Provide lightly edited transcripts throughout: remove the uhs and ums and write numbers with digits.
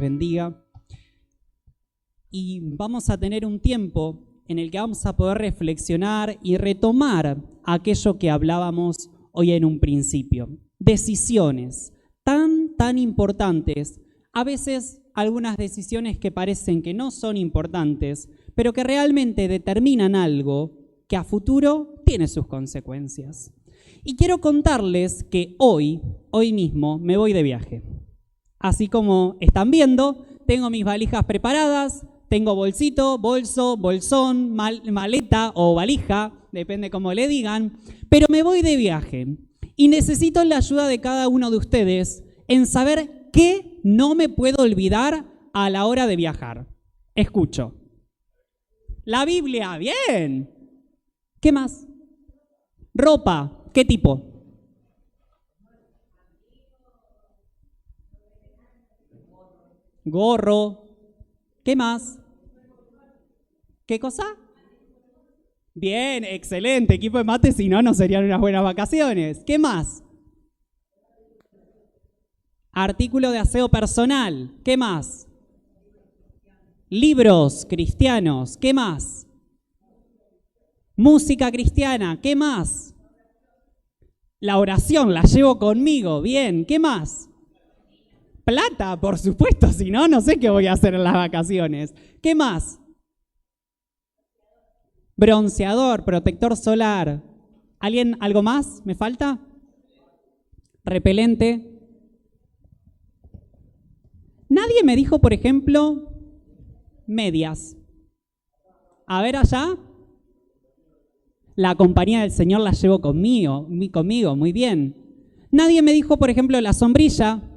bendiga. Y vamos a tener un tiempo en el que vamos a poder reflexionar y retomar aquello que hablábamos hoy en un principio. Decisiones tan importantes. A veces algunas decisiones que parecen que no son importantes, pero que realmente determinan algo que a futuro tiene sus consecuencias. Y quiero contarles que hoy mismo me voy de viaje. Así como están viendo, tengo mis valijas preparadas, tengo bolsito, bolso, bolsón, maleta o valija, depende cómo le digan, pero me voy de viaje y necesito la ayuda de cada uno de ustedes en saber qué no me puedo olvidar a la hora de viajar. Escucho. La Biblia, bien. ¿Qué más? Ropa, ¿qué tipo? Gorro. ¿Qué más? ¿Qué cosa? Bien, excelente. Equipo de mate, si no, no serían unas buenas vacaciones. ¿Qué más? Artículo de aseo personal. ¿Qué más? Libros cristianos. ¿Qué más? Música cristiana. ¿Qué más? La oración la llevo conmigo. Bien. ¿Qué más? Plata, por supuesto. Si no, no sé qué voy a hacer en las vacaciones. ¿Qué más? Bronceador, protector solar. ¿Alguien, algo más? ¿Me falta? Repelente. Nadie me dijo, por ejemplo, medias. A ver allá. La compañía del Señor la llevo conmigo, muy bien. Nadie me dijo, por ejemplo, la sombrilla.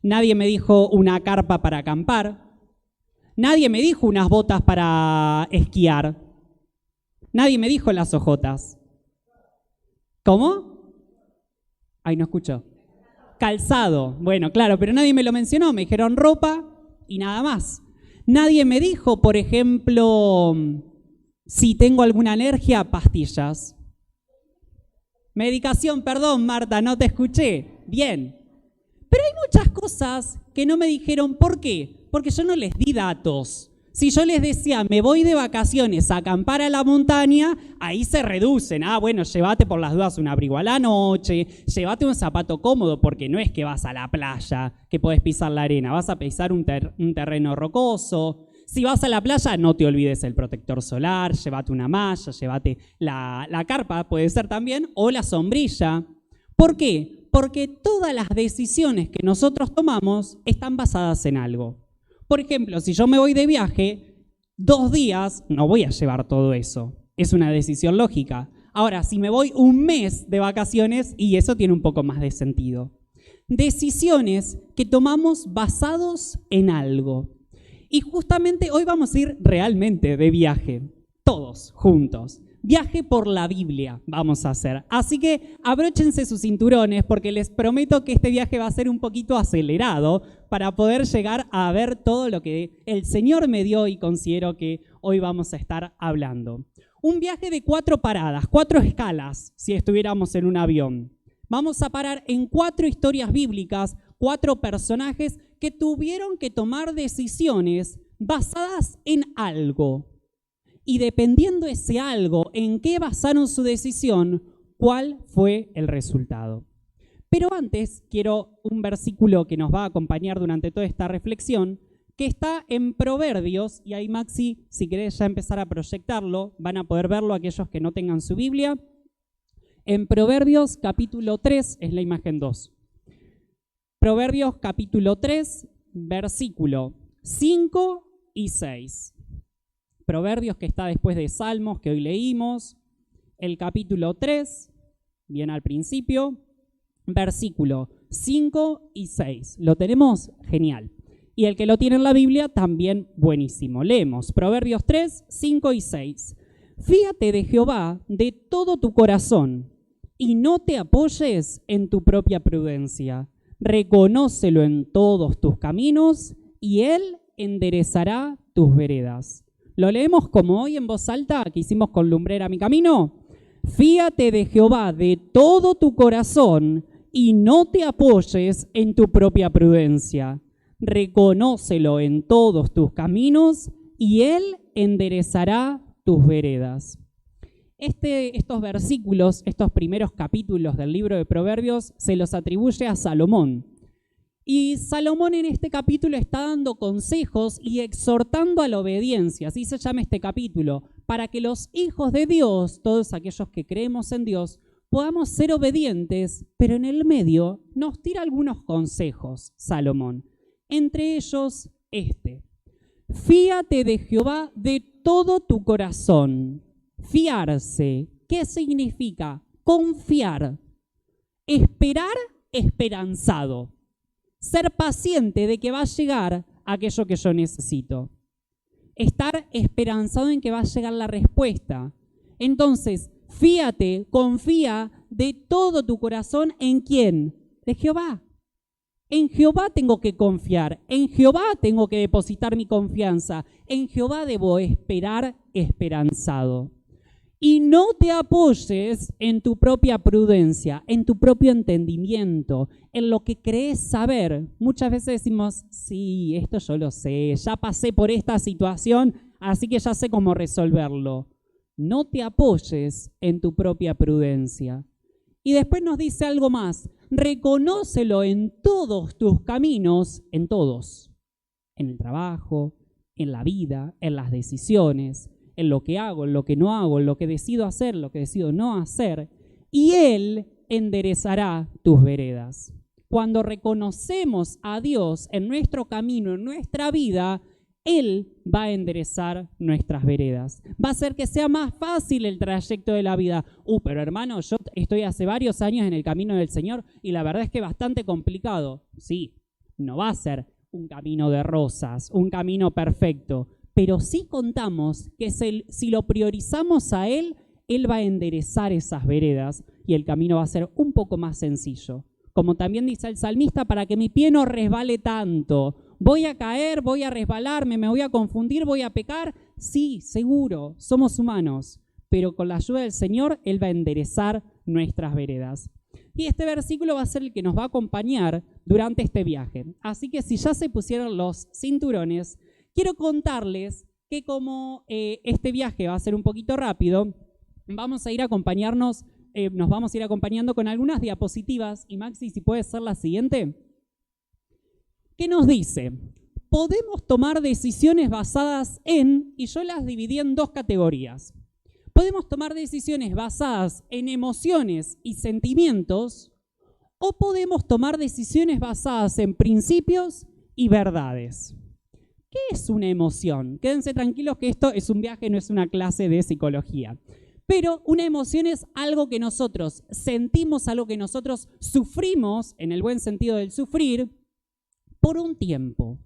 Nadie me dijo una carpa para acampar. Nadie me dijo unas botas para esquiar. Nadie me dijo las ojotas. ¿Cómo? Ay, no escucho. Calzado. Bueno, claro, pero nadie me lo mencionó. Me dijeron ropa y nada más. Nadie me dijo, por ejemplo, si tengo alguna alergia, pastillas. Medicación, perdón, Marta, no te escuché. Bien. Pero hay muchas cosas que no me dijeron. ¿Por qué? Porque yo no les di datos. Si yo les decía, me voy de vacaciones a acampar a la montaña, ahí se reducen. Bueno, llévate por las dudas un abrigo a la noche, llévate un zapato cómodo, porque no es que vas a la playa, que podés pisar la arena, vas a pisar un terreno rocoso. Si vas a la playa, no te olvides el protector solar, llévate una malla, llévate la carpa, puede ser también, o la sombrilla. ¿Por qué? Porque todas las decisiones que nosotros tomamos están basadas en algo. Por ejemplo, si yo me voy de viaje, 2 días, no voy a llevar todo eso. Es una decisión lógica. Ahora, si me voy un mes de vacaciones, y eso tiene un poco más de sentido. Decisiones que tomamos basados en algo. Y justamente hoy vamos a ir realmente de viaje, todos juntos. Viaje por la Biblia vamos a hacer. Así que abróchense sus cinturones porque les prometo que este viaje va a ser un poquito acelerado para poder llegar a ver todo lo que el Señor me dio y considero que hoy vamos a estar hablando. Un viaje de 4 paradas, 4 escalas, si estuviéramos en un avión. Vamos a parar en 4 historias bíblicas, 4 personajes que tuvieron que tomar decisiones basadas en algo. Y dependiendo ese algo, en qué basaron su decisión, cuál fue el resultado. Pero antes quiero un versículo que nos va a acompañar durante toda esta reflexión, que está en Proverbios, y ahí Maxi, si querés ya empezar a proyectarlo, van a poder verlo aquellos que no tengan su Biblia. En Proverbios capítulo 3, es la imagen 2. Proverbios capítulo 3, versículo 5 y 6. Proverbios que está después de Salmos que hoy leímos, el capítulo 3, bien al principio, versículo 5 y 6. ¿Lo tenemos? Genial. Y el que lo tiene en la Biblia también buenísimo. Leemos Proverbios 3, 5 y 6. Fíate de Jehová de todo tu corazón y no te apoyes en tu propia prudencia. Reconócelo en todos tus caminos y Él enderezará tus veredas. ¿Lo leemos como hoy en voz alta que hicimos con Lumbrera Mi Camino? Fíate de Jehová de todo tu corazón y no te apoyes en tu propia prudencia. reconócelo en todos tus caminos y Él enderezará tus veredas. Estos versículos, estos primeros capítulos del libro de Proverbios, se los atribuye a Salomón. Y Salomón en este capítulo está dando consejos y exhortando a la obediencia, así se llama este capítulo, para que los hijos de Dios, todos aquellos que creemos en Dios, podamos ser obedientes, pero en el medio nos tira algunos consejos, Salomón. Entre ellos fíate de Jehová de todo tu corazón. Fiarse, ¿qué significa? Confiar, esperar esperanzado, ser paciente de que va a llegar aquello que yo necesito, estar esperanzado en que va a llegar la respuesta. Entonces, fíate, confía de todo tu corazón ¿en quién? De Jehová. En Jehová tengo que confiar, en Jehová tengo que depositar mi confianza, en Jehová debo esperar esperanzado. Y no te apoyes en tu propia prudencia, en tu propio entendimiento, en lo que crees saber. Muchas veces decimos, sí, esto yo lo sé, ya pasé por esta situación, así que ya sé cómo resolverlo. No te apoyes en tu propia prudencia. Y después nos dice algo más, reconócelo en todos tus caminos, en todos, en el trabajo, en la vida, en las decisiones, en lo que hago, en lo que no hago, en lo que decido hacer, lo que decido no hacer, y Él enderezará tus veredas. Cuando reconocemos a Dios en nuestro camino, en nuestra vida, Él va a enderezar nuestras veredas. Va a hacer que sea más fácil el trayecto de la vida. Pero hermano, yo estoy hace varios años en el camino del Señor y la verdad es que es bastante complicado. Sí, no va a ser un camino de rosas, un camino perfecto, pero sí contamos que si lo priorizamos a Él, Él va a enderezar esas veredas y el camino va a ser un poco más sencillo. Como también dice el salmista, para que mi pie no resbale tanto. ¿Voy a caer? ¿Voy a resbalarme? ¿Me voy a confundir? ¿Voy a pecar? Sí, seguro, somos humanos, pero con la ayuda del Señor, Él va a enderezar nuestras veredas. Y este versículo va a ser el que nos va a acompañar durante este viaje. Así que si ya se pusieron los cinturones, quiero contarles que como este viaje va a ser un poquito rápido, vamos a ir a acompañarnos, nos vamos a ir acompañando con algunas diapositivas. Y Maxi, si puede ser la siguiente. ¿Qué nos dice? Podemos tomar decisiones basadas en, y yo las dividí en dos categorías. Podemos tomar decisiones basadas en emociones y sentimientos, o podemos tomar decisiones basadas en principios y verdades. ¿Qué es una emoción? Quédense tranquilos que esto es un viaje, no es una clase de psicología. Pero una emoción es algo que nosotros sentimos, algo que nosotros sufrimos, en el buen sentido del sufrir, por un tiempo.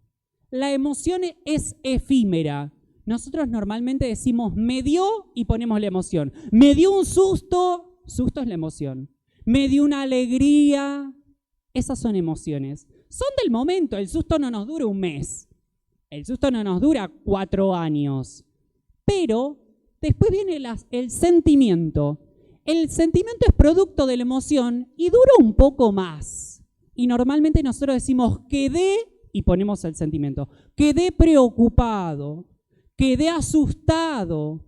La emoción es efímera. Nosotros normalmente decimos me dio y ponemos la emoción. Me dio un susto, susto es la emoción. Me dio una alegría, esas son emociones. Son del momento, el susto no nos dura un mes. El susto no nos dura 4 años. Pero después viene el sentimiento. El sentimiento es producto de la emoción y dura un poco más. Y normalmente nosotros decimos quedé, y ponemos el sentimiento, quedé preocupado, quedé asustado,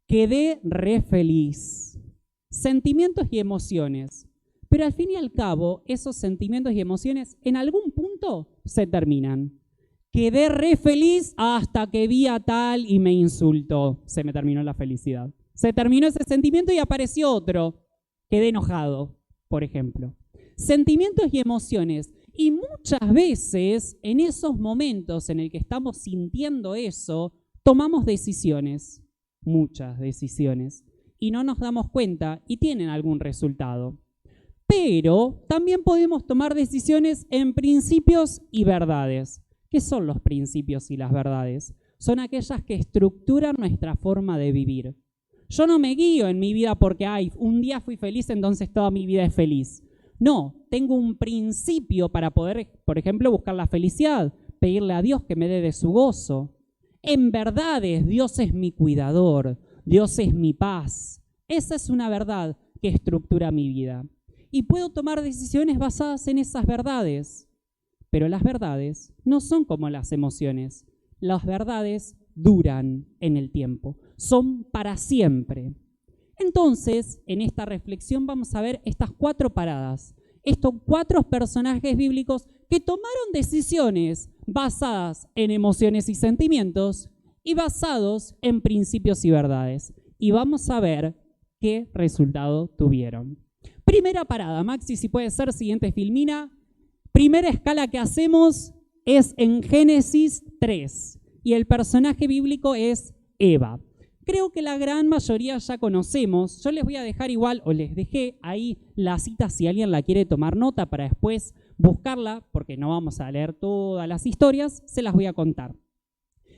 quedé re feliz. Sentimientos y emociones. Pero al fin y al cabo, esos sentimientos y emociones en algún punto se terminan. Quedé re feliz hasta que vi a tal y me insultó. Se me terminó la felicidad. Se terminó ese sentimiento y apareció otro. Quedé enojado, por ejemplo. Sentimientos y emociones. Y muchas veces, en esos momentos en el que estamos sintiendo eso, tomamos decisiones. Muchas decisiones. Y no nos damos cuenta y tienen algún resultado. Pero también podemos tomar decisiones en principios y verdades. ¿Qué son los principios y las verdades? Son aquellas que estructuran nuestra forma de vivir. Yo no me guío en mi vida porque un día fui feliz, entonces toda mi vida es feliz. No, tengo un principio para poder, por ejemplo, buscar la felicidad, pedirle a Dios que me dé de su gozo. En verdades, Dios es mi cuidador, Dios es mi paz. Esa es una verdad que estructura mi vida. Y puedo tomar decisiones basadas en esas verdades. Pero las verdades no son como las emociones. Las verdades duran en el tiempo, son para siempre. Entonces, en esta reflexión vamos a ver estas 4 paradas, estos 4 personajes bíblicos que tomaron decisiones basadas en emociones y sentimientos y basados en principios y verdades. Y vamos a ver qué resultado tuvieron. Primera parada, Maxi, si puede ser, siguiente filmina. Primera escala que hacemos es en Génesis 3 y el personaje bíblico es Eva. Creo que la gran mayoría ya conocemos. Yo les voy a dejar igual, o les dejé ahí la cita si alguien la quiere tomar nota para después buscarla, porque no vamos a leer todas las historias, se las voy a contar.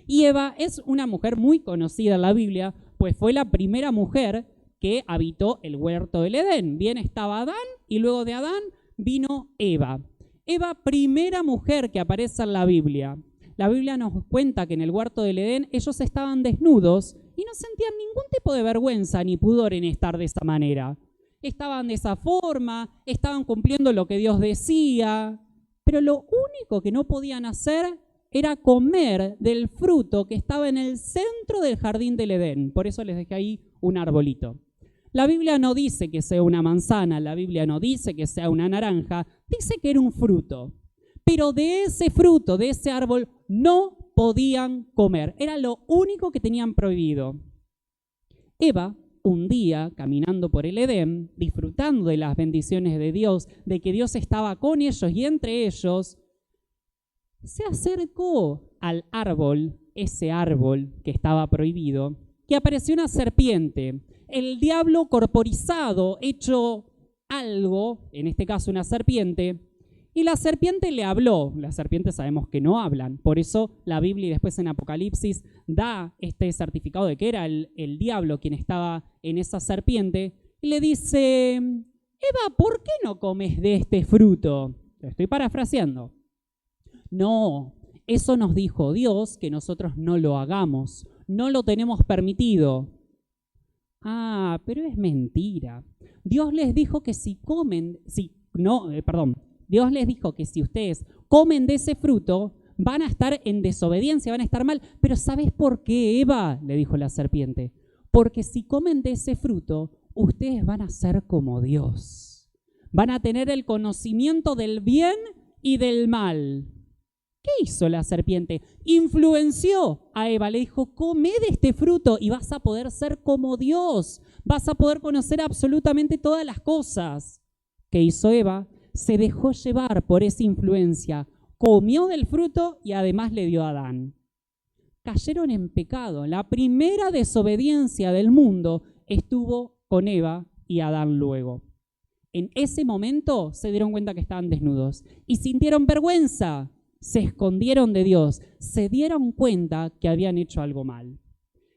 Y Eva es una mujer muy conocida en la Biblia, pues fue la primera mujer que habitó el huerto del Edén. Bien estaba Adán y luego de Adán vino Eva. Eva, primera mujer que aparece en la Biblia. La Biblia nos cuenta que en el huerto del Edén ellos estaban desnudos y no sentían ningún tipo de vergüenza ni pudor en estar de esa manera. Estaban de esa forma, estaban cumpliendo lo que Dios decía, pero lo único que no podían hacer era comer del fruto que estaba en el centro del jardín del Edén. Por eso les dejé ahí un arbolito. La Biblia no dice que sea una manzana, la Biblia no dice que sea una naranja, dice que era un fruto. Pero de ese fruto, de ese árbol, no podían comer. Era lo único que tenían prohibido. Eva, un día, caminando por el Edén, disfrutando de las bendiciones de Dios, de que Dios estaba con ellos y entre ellos, se acercó al árbol, ese árbol que estaba prohibido, que apareció una serpiente. El diablo corporizado, hecho algo, en este caso una serpiente, y la serpiente le habló. Las serpientes sabemos que no hablan, por eso la Biblia y después en Apocalipsis da este certificado de que era el diablo quien estaba en esa serpiente, y le dice, Eva, ¿por qué no comes de este fruto? Lo estoy parafraseando. No, eso nos dijo Dios, que nosotros no lo hagamos, no lo tenemos permitido. Ah, pero es mentira. Dios les dijo que Dios les dijo que si ustedes comen de ese fruto, van a estar en desobediencia, van a estar mal. Pero ¿sabes por qué, Eva? Le dijo la serpiente. Porque si comen de ese fruto, ustedes van a ser como Dios. Van a tener el conocimiento del bien y del mal. ¿Qué hizo la serpiente? Influenció a Eva, le dijo, come de este fruto y vas a poder ser como Dios. Vas a poder conocer absolutamente todas las cosas. ¿Qué hizo Eva? Se dejó llevar por esa influencia, comió del fruto y además le dio a Adán. Cayeron en pecado. La primera desobediencia del mundo estuvo con Eva y Adán luego. En ese momento se dieron cuenta que estaban desnudos y sintieron vergüenza. Se escondieron de Dios, se dieron cuenta que habían hecho algo mal.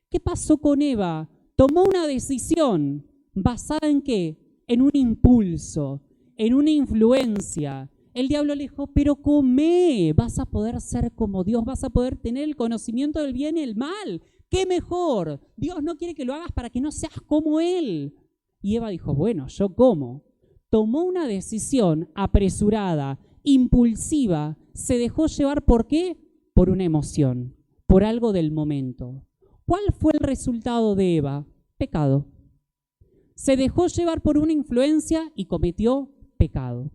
¿Qué pasó con Eva? Tomó una decisión basada en ¿qué? En un impulso, en una influencia. El diablo le dijo, pero come, vas a poder ser como Dios, vas a poder tener el conocimiento del bien y el mal. ¿Qué mejor? Dios no quiere que lo hagas para que no seas como Él. Y Eva dijo, bueno, ¿yo cómo? Tomó una decisión apresurada, impulsiva, se dejó llevar, ¿por qué? Por una emoción, por algo del momento. ¿Cuál fue el resultado de Eva? Pecado. Se dejó llevar por una influencia y cometió pecado.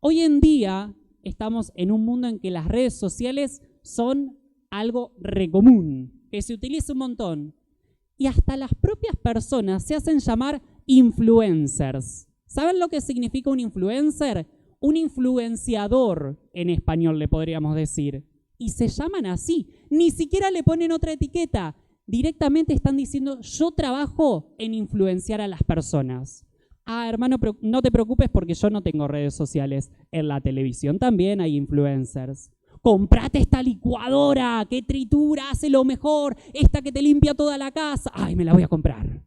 Hoy en día estamos en un mundo en que las redes sociales son algo re común, que se utiliza un montón. Y hasta las propias personas se hacen llamar influencers. ¿Saben lo que significa un influencer? Un influenciador, en español le podríamos decir. Y se llaman así. Ni siquiera le ponen otra etiqueta. Directamente están diciendo, yo trabajo en influenciar a las personas. Ah, hermano, no te preocupes porque yo no tengo redes sociales. En la televisión también hay influencers. Comprate esta licuadora que tritura, hace lo mejor. Esta que te limpia toda la casa. Ay, me la voy a comprar.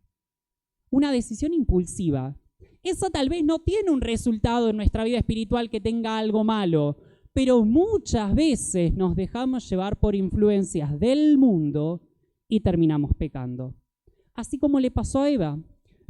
Una decisión impulsiva. Eso tal vez no tiene un resultado en nuestra vida espiritual que tenga algo malo, pero muchas veces nos dejamos llevar por influencias del mundo y terminamos pecando. Así como le pasó a Eva.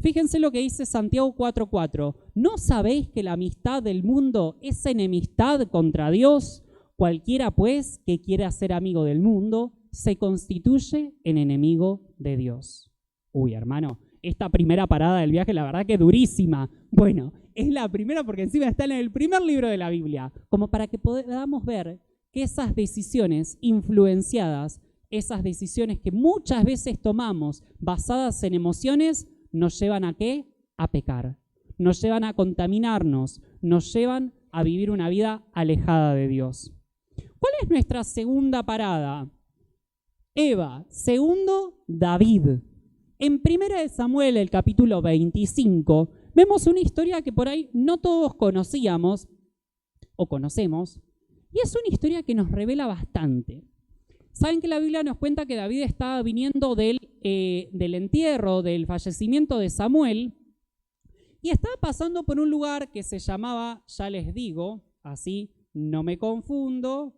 Fíjense lo que dice Santiago 4:4. ¿No sabéis que la amistad del mundo es enemistad contra Dios? Cualquiera, pues, que quiera ser amigo del mundo, se constituye en enemigo de Dios. Uy, hermano, esta primera parada del viaje, la verdad que durísima. Bueno, es la primera porque encima está en el primer libro de la Biblia, como para que podamos ver que esas decisiones influenciadas, esas decisiones que muchas veces tomamos basadas en emociones, nos llevan ¿a qué? A pecar. Nos llevan a contaminarnos, nos llevan a vivir una vida alejada de Dios. ¿Cuál es nuestra segunda parada? Eva. Segundo, David. En 1 Samuel, el capítulo 25, vemos una historia que por ahí no todos conocíamos o conocemos, y es una historia que nos revela bastante. Saben que la Biblia nos cuenta que David estaba viniendo del entierro, del fallecimiento de Samuel, y estaba pasando por un lugar que se llamaba, ya les digo, así no me confundo,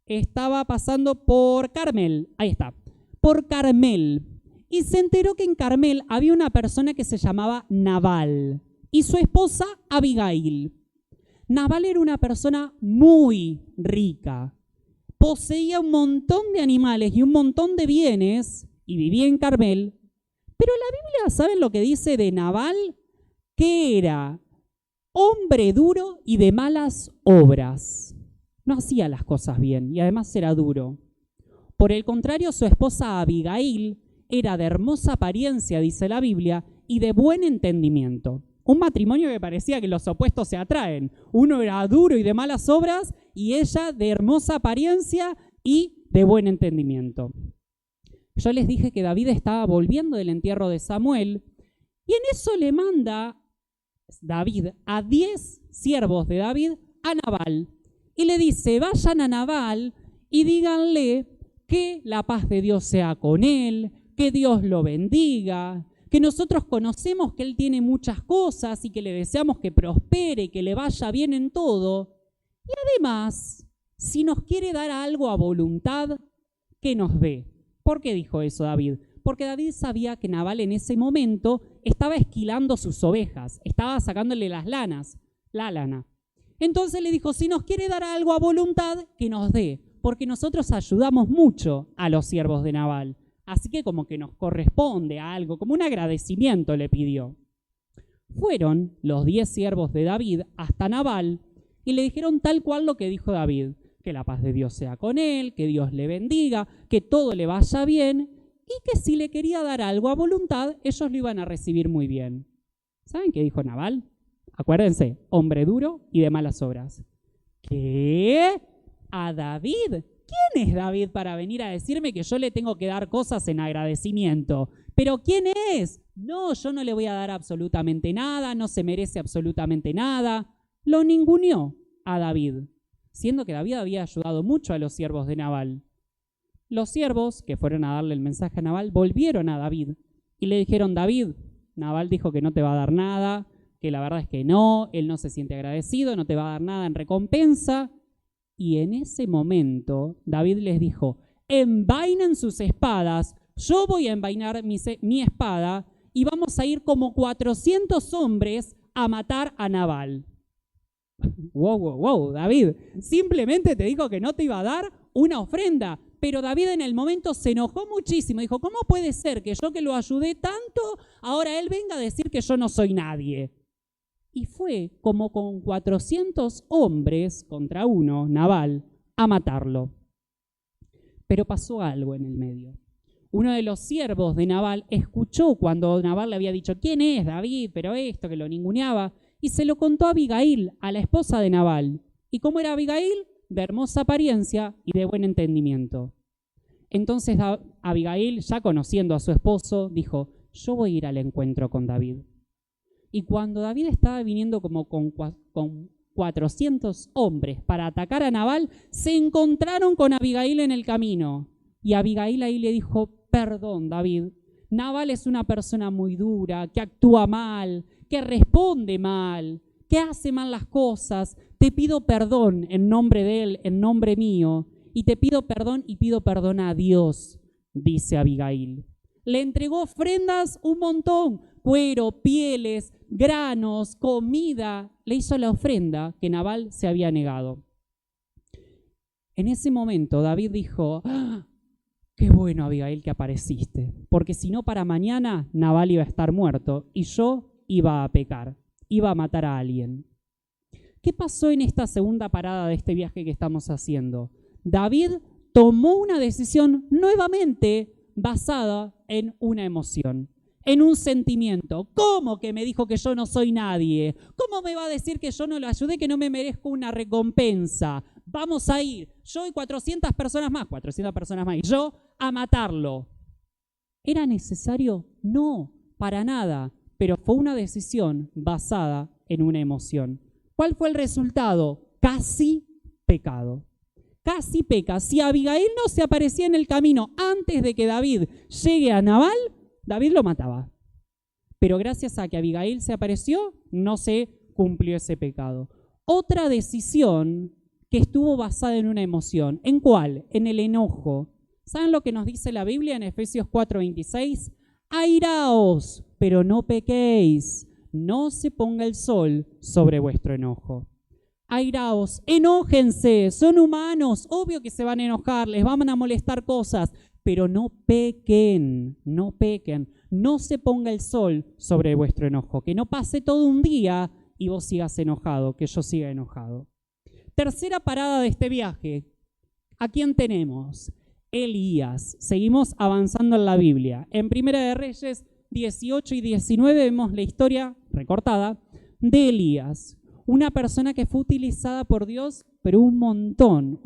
estaba pasando por Carmel, ahí está, por Carmel, y se enteró que en Carmel había una persona que se llamaba Nabal y su esposa Abigail. Nabal era una persona muy rica, poseía un montón de animales y un montón de bienes y vivía en Carmel, pero la Biblia, ¿saben lo que dice de Nabal? Que era hombre duro y de malas obras. No hacía las cosas bien y además era duro. Por el contrario, su esposa Abigail era de hermosa apariencia, dice la Biblia, y de buen entendimiento. Un matrimonio que parecía que los opuestos se atraen. Uno era duro y de malas obras y ella de hermosa apariencia y de buen entendimiento. Yo les dije que David estaba volviendo del entierro de Samuel y en eso le manda David a 10 siervos de David a Nabal y le dice, vayan a Nabal y díganle que la paz de Dios sea con él, que Dios lo bendiga, que nosotros conocemos que él tiene muchas cosas y que le deseamos que prospere, que le vaya bien en todo. Y además, si nos quiere dar algo a voluntad, que nos dé. ¿Por qué dijo eso David? Porque David sabía que Nabal en ese momento estaba esquilando sus ovejas, estaba sacándole la lana. Entonces le dijo, si nos quiere dar algo a voluntad, que nos dé, porque nosotros ayudamos mucho a los siervos de Nabal. Así que como que nos corresponde a algo, como un agradecimiento le pidió. Fueron los 10 siervos de David hasta Nabal y le dijeron tal cual lo que dijo David, que la paz de Dios sea con él, que Dios le bendiga, que todo le vaya bien y que si le quería dar algo a voluntad, ellos lo iban a recibir muy bien. ¿Saben qué dijo Nabal? Acuérdense, hombre duro y de malas obras. ¿Qué? ¿A David? ¿Quién es David para venir a decirme que yo le tengo que dar cosas en agradecimiento? ¿Pero quién es? No, yo no le voy a dar absolutamente nada, no se merece absolutamente nada. Lo ninguneó a David, siendo que David había ayudado mucho a los siervos de Nabal. Los siervos que fueron a darle el mensaje a Nabal volvieron a David y le dijeron, David, Nabal dijo que no te va a dar nada, que la verdad es que no, él no se siente agradecido, no te va a dar nada en recompensa. Y en ese momento David les dijo, envainen sus espadas, yo voy a envainar mi espada y vamos a ir como 400 hombres a matar a Nabal. Wow, David, simplemente te dijo que no te iba a dar una ofrenda, pero David en el momento se enojó muchísimo, dijo, ¿cómo puede ser que yo que lo ayudé tanto, ahora él venga a decir que yo no soy nadie? Y fue como con 400 hombres contra uno, Nabal, a matarlo. Pero pasó algo en el medio. Uno de los siervos de Nabal escuchó cuando Nabal le había dicho, ¿quién es David? Pero esto, que lo ninguneaba, y se lo contó a Abigail, a la esposa de Nabal. ¿Y cómo era Abigail? De hermosa apariencia y de buen entendimiento. Entonces Abigail, ya conociendo a su esposo, dijo, yo voy a ir al encuentro con David. Y cuando David estaba viniendo como con 400 hombres para atacar a Nabal, se encontraron con Abigail en el camino. Y Abigail ahí le dijo, perdón David, Nabal es una persona muy dura, que actúa mal, que responde mal, que hace mal las cosas. Te pido perdón en nombre de él, en nombre mío, y te pido perdón y pido perdón a Dios, dice Abigail. Le entregó ofrendas un montón, cuero, pieles, granos, comida. Le hizo la ofrenda que Nabal se había negado. En ese momento David dijo, ¡ah! Qué bueno, Abigail, que apareciste, porque si no para mañana Nabal iba a estar muerto y yo iba a pecar, iba a matar a alguien. ¿Qué pasó en esta segunda parada de este viaje que estamos haciendo? David tomó una decisión nuevamente basada en una emoción, en un sentimiento. ¿Cómo que me dijo que yo no soy nadie? ¿Cómo me va a decir que yo no lo ayudé, que no me merezco una recompensa? Vamos a ir, yo y 400 personas más, y yo a matarlo. ¿Era necesario? No, para nada, pero fue una decisión basada en una emoción. ¿Cuál fue el resultado? Casi pecado. Casi peca. Si Abigail no se aparecía en el camino antes de que David llegue a Nabal, David lo mataba. Pero gracias a que Abigail se apareció, no se cumplió ese pecado. Otra decisión que estuvo basada en una emoción. ¿En cuál? En el enojo. ¿Saben lo que nos dice la Biblia en Efesios 4:26? Airaos, pero no pequéis. No se ponga el sol sobre vuestro enojo. Airaos, enójense, son humanos, obvio que se van a enojar, les van a molestar cosas, pero no pequen, no pequen. No se ponga el sol sobre vuestro enojo. Que no pase todo un día y vos sigas enojado, que yo siga enojado. Tercera parada de este viaje. ¿A quién tenemos? Elías. Seguimos avanzando en la Biblia. En Primera de Reyes 18 y 19 vemos la historia recortada de Elías. Una persona que fue utilizada por Dios, pero un montón.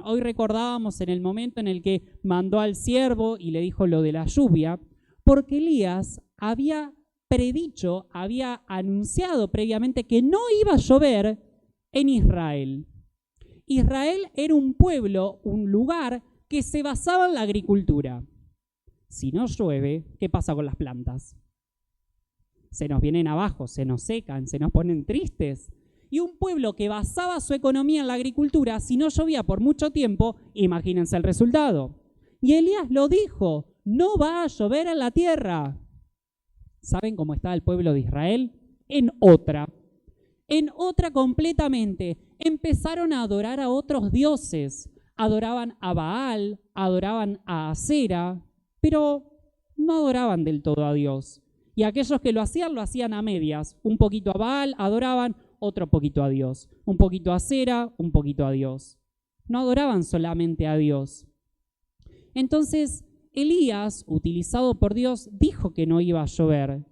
Hoy recordábamos en el momento en el que mandó al siervo y le dijo lo de la lluvia, porque Elías había predicho, había anunciado previamente que no iba a llover en Israel. Israel era un pueblo, un lugar que se basaba en la agricultura. Si no llueve, ¿qué pasa con las plantas? Se nos vienen abajo, se nos secan, se nos ponen tristes. Y un pueblo que basaba su economía en la agricultura, si no llovía por mucho tiempo, imagínense el resultado. Y Elías lo dijo, no va a llover en la tierra. ¿Saben cómo estaba el pueblo de Israel? En otra completamente. Empezaron a adorar a otros dioses. Adoraban a Baal, adoraban a Asera, pero no adoraban del todo a Dios. Y aquellos que lo hacían a medias. Un poquito a Baal adoraban, otro poquito a Dios. Un poquito a Asera, un poquito a Dios. No adoraban solamente a Dios. Entonces, Elías, utilizado por Dios, dijo que no iba a llover.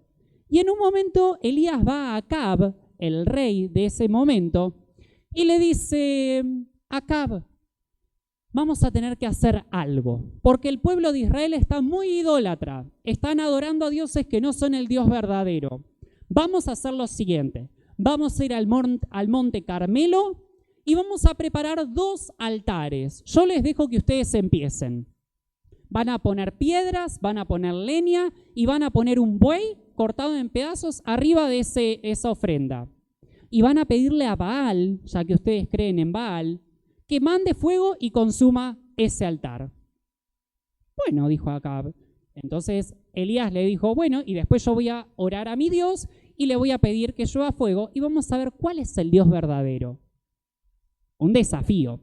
Y en un momento, Elías va a Acab, el rey de ese momento, y le dice, Acab, vamos a tener que hacer algo, porque el pueblo de Israel está muy idólatra, están adorando a dioses que no son el Dios verdadero. Vamos a hacer lo siguiente, vamos a ir al monte Carmelo y vamos a preparar 2 altares. Yo les dejo que ustedes empiecen. Van a poner piedras, van a poner leña y van a poner un buey cortado en pedazos arriba de esa ofrenda. Y van a pedirle a Baal, ya que ustedes creen en Baal, que mande fuego y consuma ese altar. Bueno, dijo Acab. Entonces Elías le dijo, bueno, y después yo voy a orar a mi Dios y le voy a pedir que llueva fuego y vamos a ver cuál es el Dios verdadero. Un desafío.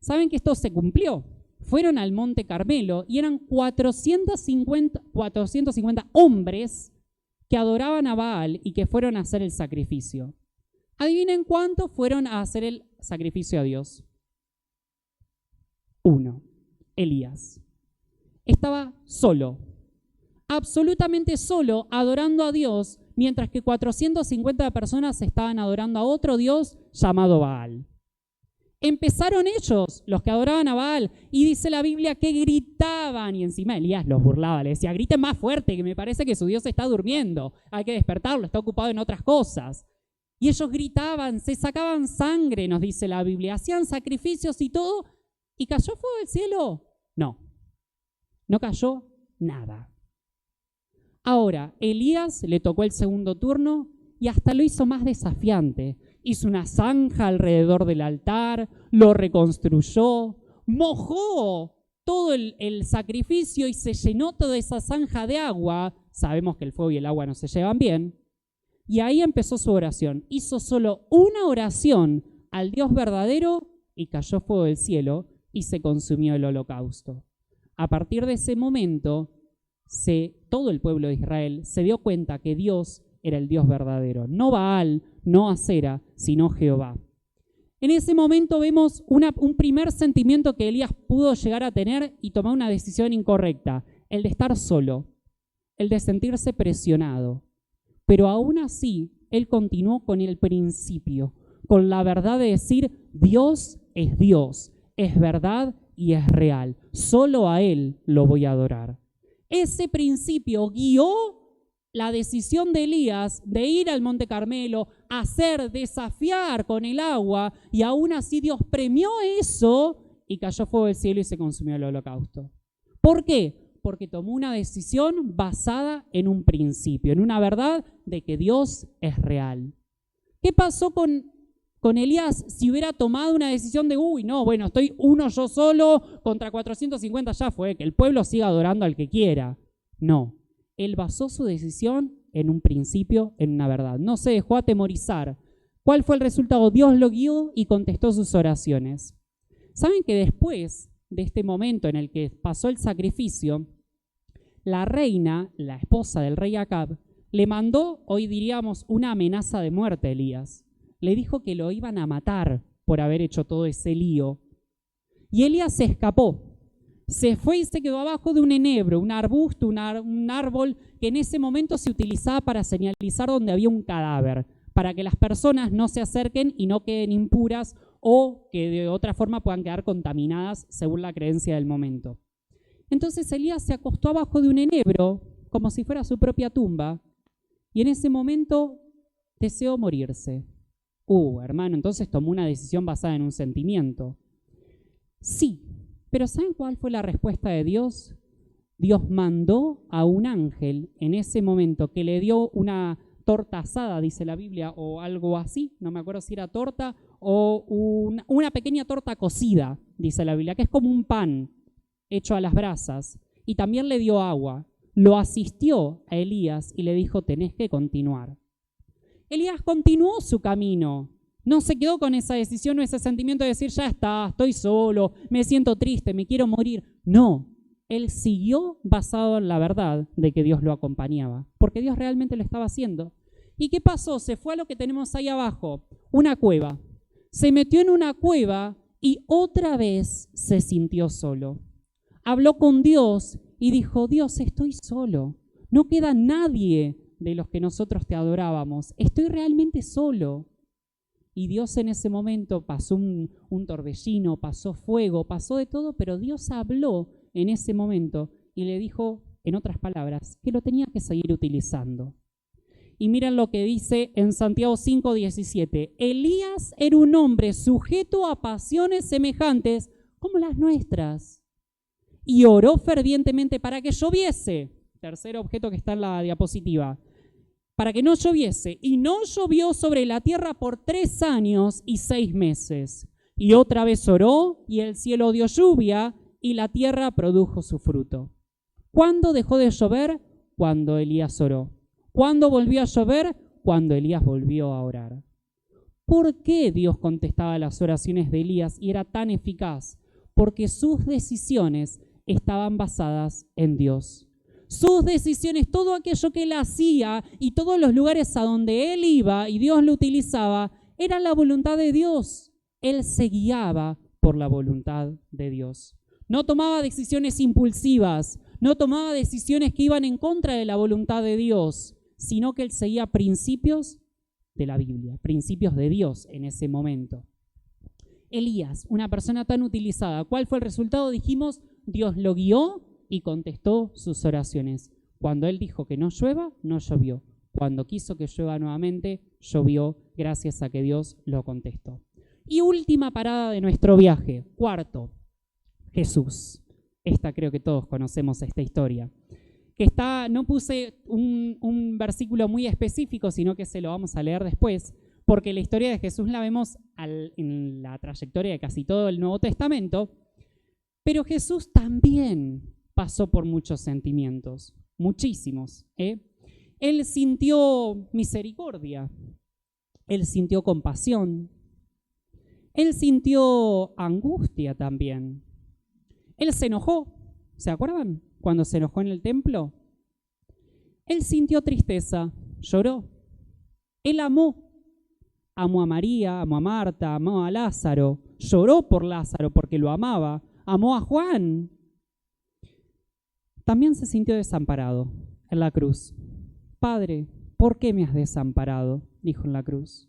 ¿Saben que esto se cumplió? Fueron al monte Carmelo y eran 450 hombres que adoraban a Baal y que fueron a hacer el sacrificio. Adivinen cuántos fueron a hacer el sacrificio a Dios. 1, Elías. Estaba solo, absolutamente solo, adorando a Dios, mientras que 450 personas estaban adorando a otro Dios llamado Baal. Empezaron ellos, los que adoraban a Baal, y dice la Biblia que gritaban, y encima Elías los burlaba, le decía, griten más fuerte, que me parece que su Dios está durmiendo, hay que despertarlo, está ocupado en otras cosas. Y ellos gritaban, se sacaban sangre, nos dice la Biblia, hacían sacrificios y todo, ¿y cayó fuego del cielo? No, no cayó nada. Ahora, Elías le tocó el segundo turno y hasta lo hizo más desafiante. Hizo una zanja alrededor del altar, lo reconstruyó, mojó todo el sacrificio y se llenó toda esa zanja de agua sabemos que el fuego y el agua no se llevan bien. Y ahí empezó su oración. Hizo solo una oración al Dios verdadero y cayó fuego del cielo y se consumió el holocausto. A partir de ese momento, todo el pueblo de Israel se dio cuenta que Dios era el Dios verdadero. No Baal, no Acera, sino Jehová. En ese momento vemos un primer sentimiento que Elías pudo llegar a tener y tomar una decisión incorrecta, el de estar solo, el de sentirse presionado. Pero aún así, él continuó con el principio, con la verdad de decir, Dios, es verdad y es real. Solo a Él lo voy a adorar. Ese principio guió la decisión de Elías de ir al Monte Carmelo, desafiar con el agua, y aún así Dios premió eso y cayó fuego del cielo y se consumió el holocausto. ¿Por qué? Porque tomó una decisión basada en un principio, en una verdad de que Dios es real. ¿Qué pasó con Elías si hubiera tomado una decisión de, estoy uno yo solo contra 450, ya fue, que el pueblo siga adorando al que quiera? No, él basó su decisión en un principio, en una verdad. No se dejó atemorizar. ¿Cuál fue el resultado? Dios lo guió y contestó sus oraciones. ¿Saben que después de este momento en el que pasó el sacrificio, la reina, la esposa del rey Acab, le mandó, hoy diríamos, una amenaza de muerte a Elías? Le dijo que lo iban a matar por haber hecho todo ese lío. Y Elías se escapó. Se fue y se quedó abajo de un enebro, un arbusto, un árbol que en ese momento se utilizaba para señalizar donde había un cadáver, para que las personas no se acerquen y no queden impuras o que de otra forma puedan quedar contaminadas según la creencia del momento. Entonces Elías se acostó abajo de un enebro como si fuera su propia tumba y en ese momento deseó morirse. Hermano, entonces tomó una decisión basada en un sentimiento. Sí, pero ¿saben cuál fue la respuesta de Dios? Dios mandó a un ángel en ese momento que le dio una torta asada, dice la Biblia, o algo así, no me acuerdo si era torta, o una pequeña torta cocida, dice la Biblia, que es como un pan hecho a las brasas, y también le dio agua. Lo asistió a Elías y le dijo, tenés que continuar. Elías continuó su camino. No se quedó con esa decisión o ese sentimiento de decir, ya está, estoy solo, me siento triste, me quiero morir. No, él siguió basado en la verdad de que Dios lo acompañaba, porque Dios realmente lo estaba haciendo. ¿Y qué pasó? Se fue a lo que tenemos ahí abajo, una cueva. Se metió en una cueva y otra vez se sintió solo. Habló con Dios y dijo, Dios, estoy solo. No queda nadie de los que nosotros te adorábamos. Estoy realmente solo. Y Dios en ese momento pasó un torbellino, pasó fuego, pasó de todo, pero Dios habló en ese momento y le dijo, en otras palabras, que lo tenía que seguir utilizando. Y miren lo que dice en Santiago 5:17. Elías era un hombre sujeto a pasiones semejantes como las nuestras. Y oró fervientemente para que lloviese. Tercer objeto que está en la diapositiva. Para que no lloviese, y no llovió sobre la tierra por 3 años y 6 meses. Y otra vez oró, y el cielo dio lluvia, y la tierra produjo su fruto. ¿Cuándo dejó de llover? Cuando Elías oró. ¿Cuándo volvió a llover? Cuando Elías volvió a orar. ¿Por qué Dios contestaba las oraciones de Elías y era tan eficaz? Porque sus decisiones estaban basadas en Dios. Sus decisiones, todo aquello que él hacía y todos los lugares a donde él iba y Dios lo utilizaba, era la voluntad de Dios. Él se guiaba por la voluntad de Dios. No tomaba decisiones impulsivas, no tomaba decisiones que iban en contra de la voluntad de Dios, sino que él seguía principios de la Biblia, principios de Dios en ese momento. Elías, una persona tan utilizada, ¿cuál fue el resultado? Dijimos, Dios lo guió y contestó sus oraciones. Cuando él dijo que no llueva, no llovió. Cuando quiso que llueva nuevamente, llovió gracias a que Dios lo contestó. Y última parada de nuestro viaje, cuarto, Jesús. Esta creo que todos conocemos esta historia. Que está, no puse un versículo muy específico, sino que se lo vamos a leer después, porque la historia de Jesús la vemos en la trayectoria de casi todo el Nuevo Testamento, pero Jesús también pasó por muchos sentimientos. muchísimos. Él sintió misericordia, él sintió compasión, él sintió angustia también. Él se enojó, ¿se acuerdan? Cuando se enojó en el templo. Él sintió tristeza, lloró. Él amó a María, amó a Marta, amó a Lázaro, lloró por Lázaro porque lo amaba, amó a Juan. También se sintió desamparado en la cruz. Padre, ¿por qué me has desamparado?, dijo en la cruz.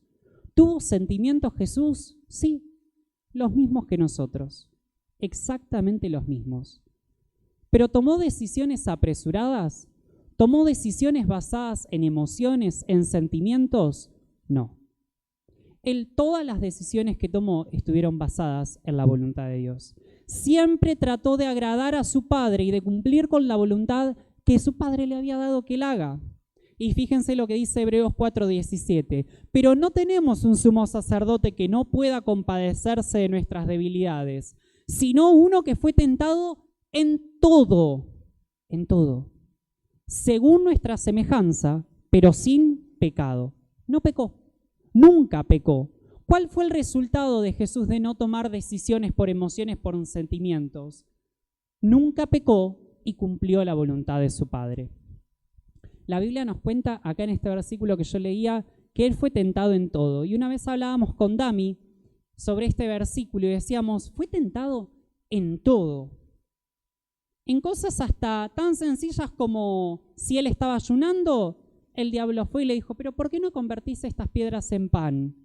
¿Tuvo sentimientos Jesús? Sí, los mismos que nosotros, exactamente los mismos. ¿Pero tomó decisiones apresuradas? ¿Tomó decisiones basadas en emociones, en sentimientos? No. Todas las decisiones que tomó estuvieron basadas en la voluntad de Dios. Siempre trató de agradar a su Padre y de cumplir con la voluntad que su Padre le había dado que él haga. Y fíjense lo que dice Hebreos 4:17. Pero no tenemos un sumo sacerdote que no pueda compadecerse de nuestras debilidades, sino uno que fue tentado en todo, según nuestra semejanza, pero sin pecado. No pecó, nunca pecó. ¿Cuál fue el resultado de Jesús de no tomar decisiones por emociones, por sentimientos? Nunca pecó y cumplió la voluntad de su Padre. La Biblia nos cuenta acá en este versículo que yo leía que Él fue tentado en todo. Y una vez hablábamos con Dami sobre este versículo y decíamos, fue tentado en todo. En cosas hasta tan sencillas como si Él estaba ayunando, el diablo fue y le dijo, pero ¿por qué no convertís estas piedras en pan?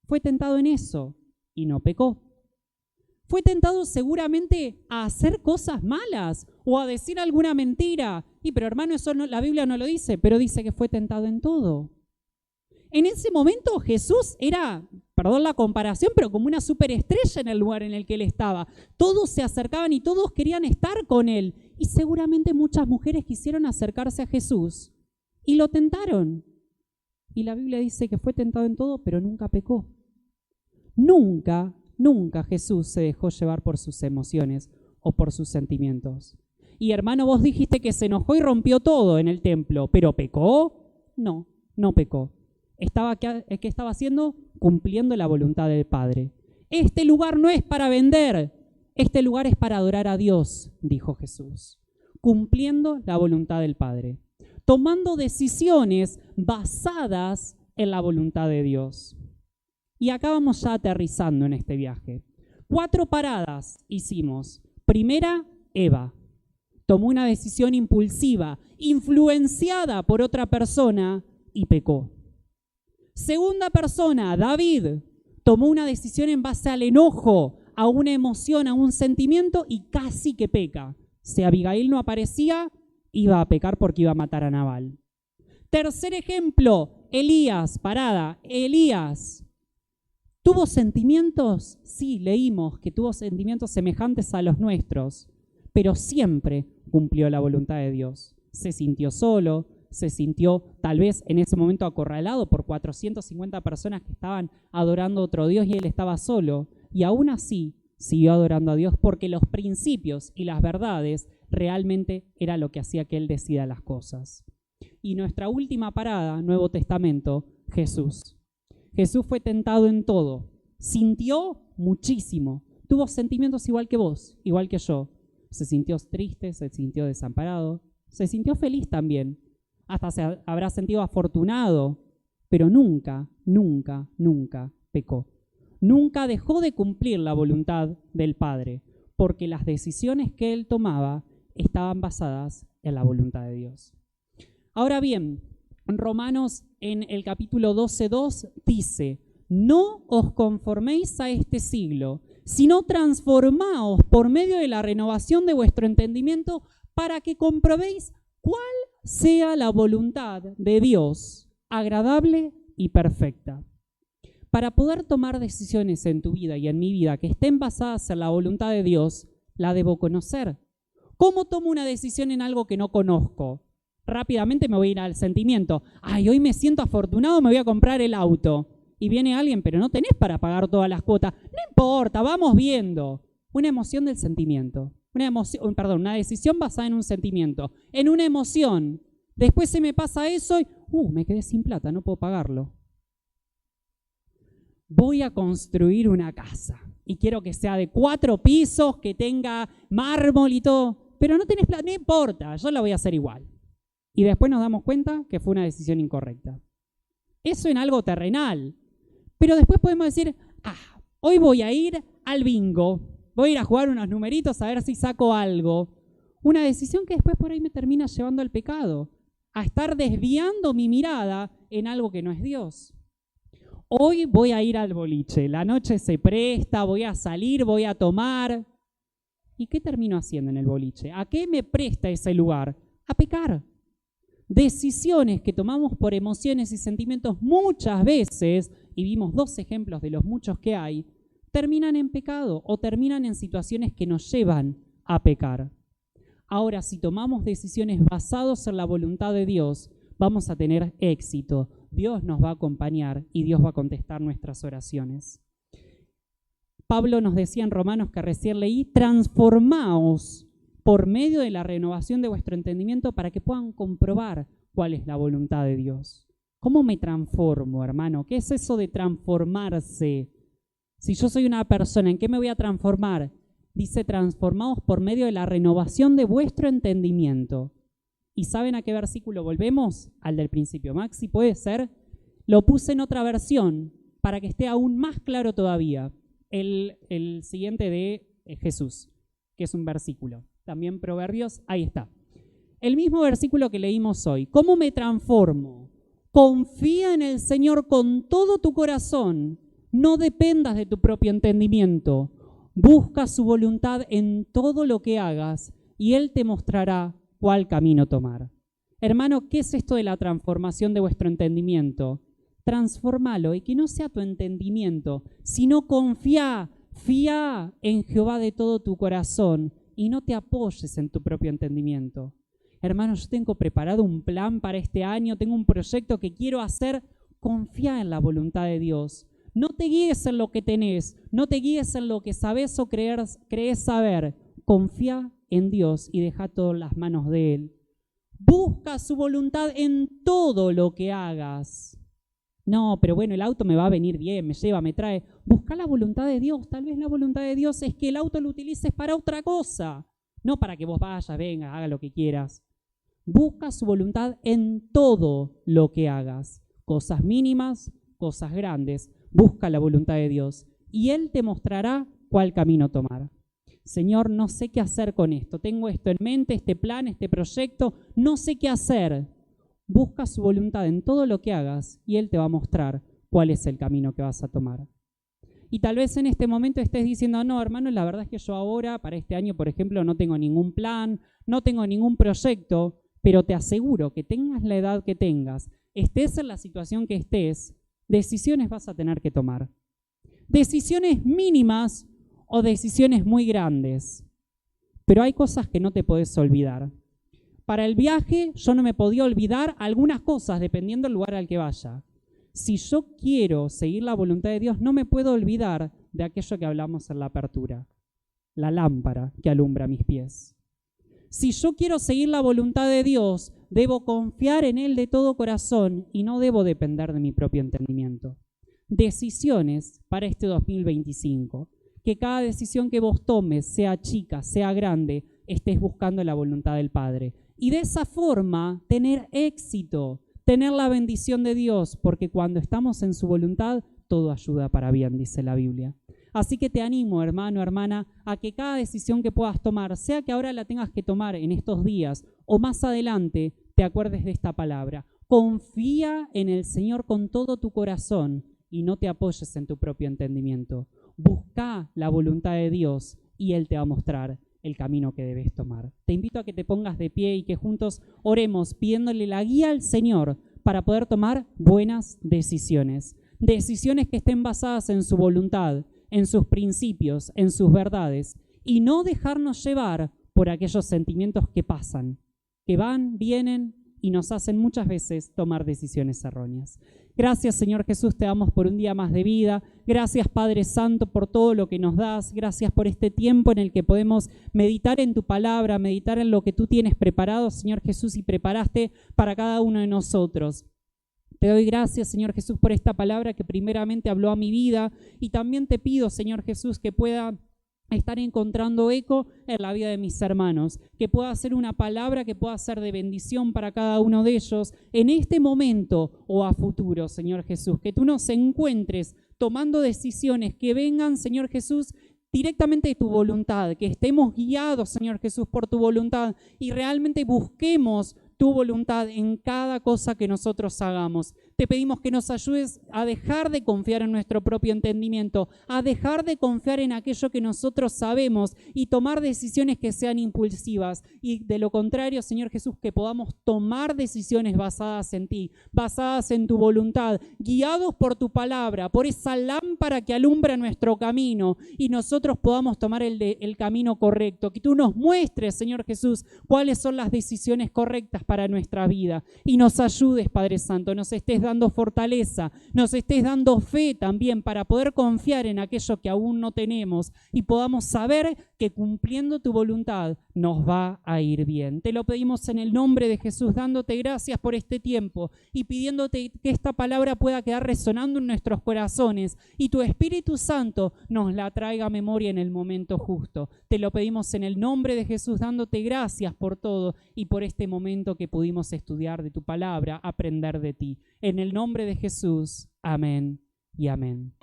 Fue tentado en eso y no pecó. Fue tentado seguramente a hacer cosas malas o a decir alguna mentira. Pero hermano, eso no, la Biblia no lo dice, pero dice que fue tentado en todo. En ese momento Jesús era, perdón la comparación, pero como una superestrella en el lugar en el que él estaba. Todos se acercaban y todos querían estar con él. Y seguramente muchas mujeres quisieron acercarse a Jesús y lo tentaron. Y la Biblia dice que fue tentado en todo, pero nunca pecó. Nunca Jesús se dejó llevar por sus emociones o por sus sentimientos. Y hermano, vos dijiste que se enojó y rompió todo en el templo, ¿pero pecó? No pecó. ¿Qué estaba haciendo? Cumpliendo la voluntad del Padre. Este lugar no es para vender, este lugar es para adorar a Dios, dijo Jesús. Cumpliendo la voluntad del Padre. Tomando decisiones basadas en la voluntad de Dios. Y acá vamos ya aterrizando en este viaje. 4 paradas hicimos. Primera, Eva. Tomó una decisión impulsiva, influenciada por otra persona y pecó. Segunda persona, David. Tomó una decisión en base al enojo, a una emoción, a un sentimiento y casi que peca. Si Abigail no aparecía, iba a pecar porque iba a matar a Nabal. Tercer ejemplo, Elías, parada. Elías. ¿Tuvo sentimientos? Sí, leímos que tuvo sentimientos semejantes a los nuestros, pero siempre cumplió la voluntad de Dios. Se sintió solo, se sintió tal vez en ese momento acorralado por 450 personas que estaban adorando a otro Dios y él estaba solo. Y aún así siguió adorando a Dios porque los principios y las verdades realmente era lo que hacía que él decida las cosas. Y nuestra última parada, Nuevo Testamento, Jesús. Jesús fue tentado en todo, sintió muchísimo, tuvo sentimientos igual que vos, igual que yo. Se sintió triste, se sintió desamparado, se sintió feliz también, hasta se habrá sentido afortunado, pero nunca pecó. Nunca dejó de cumplir la voluntad del Padre, porque las decisiones que él tomaba estaban basadas en la voluntad de Dios. Ahora bien, en Romanos, en el capítulo 12:2, dice, no os conforméis a este siglo, sino transformaos por medio de la renovación de vuestro entendimiento para que comprobéis cuál sea la voluntad de Dios, agradable y perfecta. Para poder tomar decisiones en tu vida y en mi vida que estén basadas en la voluntad de Dios, la debo conocer. ¿Cómo tomo una decisión en algo que no conozco? Rápidamente me voy a ir al sentimiento. Ay, hoy me siento afortunado, me voy a comprar el auto. Y viene alguien, pero no tenés para pagar todas las cuotas. No importa, vamos viendo. Una emoción del sentimiento. una decisión basada en un sentimiento, en una emoción. Después se me pasa eso y me quedé sin plata, no puedo pagarlo. Voy a construir una casa y quiero que sea de 4 pisos, que tenga mármol y todo, pero no tenés plata, no importa, yo la voy a hacer igual. Y después nos damos cuenta que fue una decisión incorrecta. Eso en algo terrenal. Pero después podemos decir, hoy voy a ir al bingo, voy a ir a jugar unos numeritos a ver si saco algo. Una decisión que después por ahí me termina llevando al pecado, a estar desviando mi mirada en algo que no es Dios. Hoy voy a ir al boliche, la noche se presta, voy a salir, voy a tomar. ¿Y qué termino haciendo en el boliche? ¿A qué me presta ese lugar? A pecar. Decisiones que tomamos por emociones y sentimientos muchas veces, y vimos 2 ejemplos de los muchos que hay, terminan en pecado o terminan en situaciones que nos llevan a pecar. Ahora, si tomamos decisiones basadas en la voluntad de Dios, vamos a tener éxito. Dios nos va a acompañar y Dios va a contestar nuestras oraciones. Pablo nos decía en Romanos, que recién leí, transformaos por medio de la renovación de vuestro entendimiento para que puedan comprobar cuál es la voluntad de Dios. ¿Cómo me transformo, hermano? ¿Qué es eso de transformarse? Si yo soy una persona, ¿en qué me voy a transformar? Dice, transformaos por medio de la renovación de vuestro entendimiento. ¿Y saben a qué versículo volvemos? Al del principio. Maxi, ¿puede ser? Lo puse en otra versión para que esté aún más claro todavía. El siguiente de Jesús, que es un versículo. También Proverbios, ahí está. El mismo versículo que leímos hoy. ¿Cómo me transformo? Confía en el Señor con todo tu corazón. No dependas de tu propio entendimiento. Busca su voluntad en todo lo que hagas y Él te mostrará cuál camino tomar. Hermano, ¿qué es esto de la transformación de vuestro entendimiento? Transformalo y que no sea tu entendimiento, sino confía en Jehová de todo tu corazón y no te apoyes en tu propio entendimiento. Hermano, yo tengo preparado un plan para este año, tengo un proyecto que quiero hacer. Confía en la voluntad de Dios. No te guíes en lo que tenés, no te guíes en lo que sabes o crees saber. Confía en Dios y deja todo en las manos de Él. Busca su voluntad en todo lo que hagas. No, pero bueno, el auto me va a venir bien, me lleva, me trae. Busca la voluntad de Dios. Tal vez la voluntad de Dios es que el auto lo utilices para otra cosa, no para que vos vayas, venga, haga lo que quieras. Busca su voluntad en todo lo que hagas. Cosas mínimas, cosas grandes. Busca la voluntad de Dios y Él te mostrará cuál camino tomar. Señor, no sé qué hacer con esto. Tengo esto en mente, este plan, este proyecto. No sé qué hacer. Busca su voluntad en todo lo que hagas y Él te va a mostrar cuál es el camino que vas a tomar. Y tal vez en este momento estés diciendo, no, hermano, la verdad es que yo ahora, para este año, por ejemplo, no tengo ningún plan, no tengo ningún proyecto, pero te aseguro que tengas la edad que tengas, estés en la situación que estés, decisiones vas a tener que tomar. Decisiones mínimas o decisiones muy grandes. Pero hay cosas que no te podés olvidar. Para el viaje yo no me podía olvidar algunas cosas dependiendo del lugar al que vaya. Si yo quiero seguir la voluntad de Dios, no me puedo olvidar de aquello que hablamos en la apertura. La lámpara que alumbra mis pies. Si yo quiero seguir la voluntad de Dios, debo confiar en Él de todo corazón y no debo depender de mi propio entendimiento. Decisiones para este 2025. Que cada decisión que vos tomes, sea chica, sea grande, estés buscando la voluntad del Padre. Y de esa forma tener éxito, tener la bendición de Dios, porque cuando estamos en su voluntad, todo ayuda para bien, dice la Biblia. Así que te animo, hermano, hermana, a que cada decisión que puedas tomar, sea que ahora la tengas que tomar en estos días o más adelante, te acuerdes de esta palabra. Confía en el Señor con todo tu corazón y no te apoyes en tu propio entendimiento. Busca la voluntad de Dios y Él te va a mostrar el camino que debes tomar. Te invito a que te pongas de pie y que juntos oremos pidiéndole la guía al Señor para poder tomar buenas decisiones. Decisiones que estén basadas en su voluntad, en sus principios, en sus verdades, y no dejarnos llevar por aquellos sentimientos que pasan, que van, vienen y nos hacen muchas veces tomar decisiones erróneas. Gracias, Señor Jesús, te damos por un día más de vida. Gracias, Padre Santo, por todo lo que nos das. Gracias por este tiempo en el que podemos meditar en tu palabra, meditar en lo que tú tienes preparado, Señor Jesús, y preparaste para cada uno de nosotros. Te doy gracias, Señor Jesús, por esta palabra que primeramente habló a mi vida, y también te pido, Señor Jesús, que pueda estar encontrando eco en la vida de mis hermanos, que pueda ser una palabra que pueda ser de bendición para cada uno de ellos en este momento o a futuro, Señor Jesús, que tú nos encuentres tomando decisiones que vengan, Señor Jesús, directamente de tu voluntad, que estemos guiados, Señor Jesús, por tu voluntad y realmente busquemos tu voluntad en cada cosa que nosotros hagamos. Te pedimos que nos ayudes a dejar de confiar en nuestro propio entendimiento, a dejar de confiar en aquello que nosotros sabemos y tomar decisiones que sean impulsivas. Y de lo contrario, Señor Jesús, que podamos tomar decisiones basadas en ti, basadas en tu voluntad, guiados por tu palabra, por esa lámpara que alumbra nuestro camino y nosotros podamos tomar el camino correcto. Que tú nos muestres, Señor Jesús, cuáles son las decisiones correctas para nuestra vida y nos ayudes, Padre Santo, nos estés dando fortaleza, nos estés dando fe también para poder confiar en aquello que aún no tenemos y podamos saber que cumpliendo tu voluntad nos va a ir bien. Te lo pedimos en el nombre de Jesús, dándote gracias por este tiempo y pidiéndote que esta palabra pueda quedar resonando en nuestros corazones y tu Espíritu Santo nos la traiga a memoria en el momento justo. Te lo pedimos en el nombre de Jesús, dándote gracias por todo y por este momento que pudimos estudiar de tu palabra, aprender de ti. En el nombre de Jesús, amén y amén.